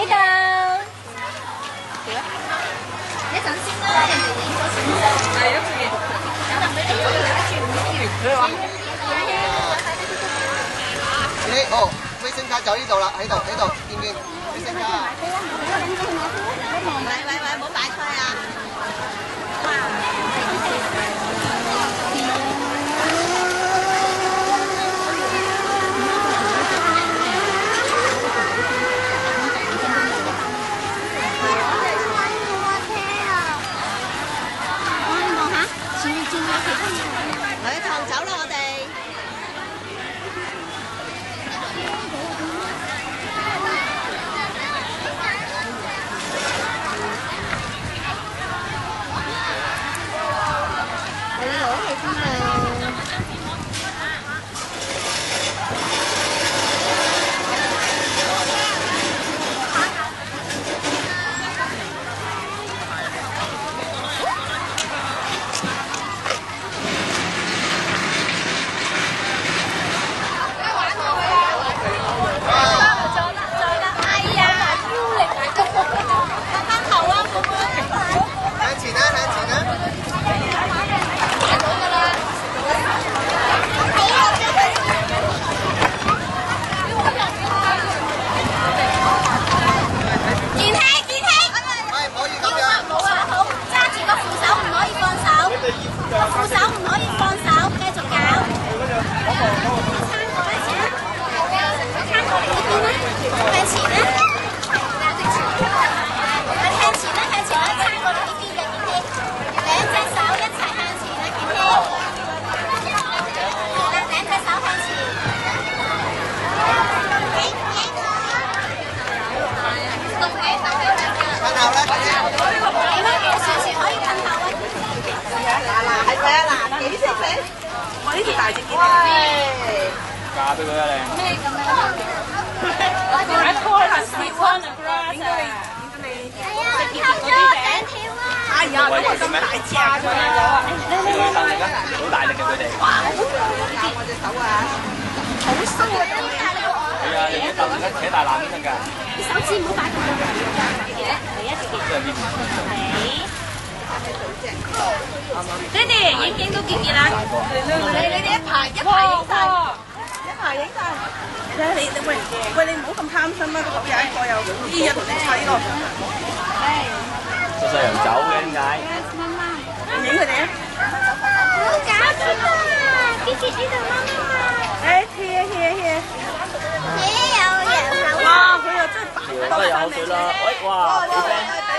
度。一陣先啦，人哋影咗先。係啊，有人俾你做嘅，你哦，衛生卡就呢度啦，喺度，見唔見？衛生卡。喂，唔好擺錯啊！女堂走啦，我哋。我哋攞起先啦。扶手唔可以放手，繼續搞。撐過一次啦，撐過嚟呢邊啦，向前啦，向前啦，撐過嚟呢邊嘅見希，兩隻手一齊向前啦，見希，兩隻手向前。噴後啦，快啲！有少少可以噴後啊！係咪啊？嗱，幾識死？我呢條大隻啲。嫁俾佢啊你！咩咁樣？I call her sweet one and grass 啊！點解你係啊，偷咗我頂條啊！哎呀，咁我咁大隻啊！佢哋生力啊，好大力嘅佢哋。哇，好教我隻手啊！好衰啊！係啊，你啲豆而家扯大纜先得㗎。啲手指唔好擺咁多。爹哋影都結結啦！你哋一排影晒，你喂，你唔好咁貪心啦，個口有一個又依日同你砌咯。細細人走嘅點解？影佢哋啊！好搞笑啊！結結呢度媽媽。誒，貼有人哇！佢又真係白真係有水啦！喂，哇！幾正！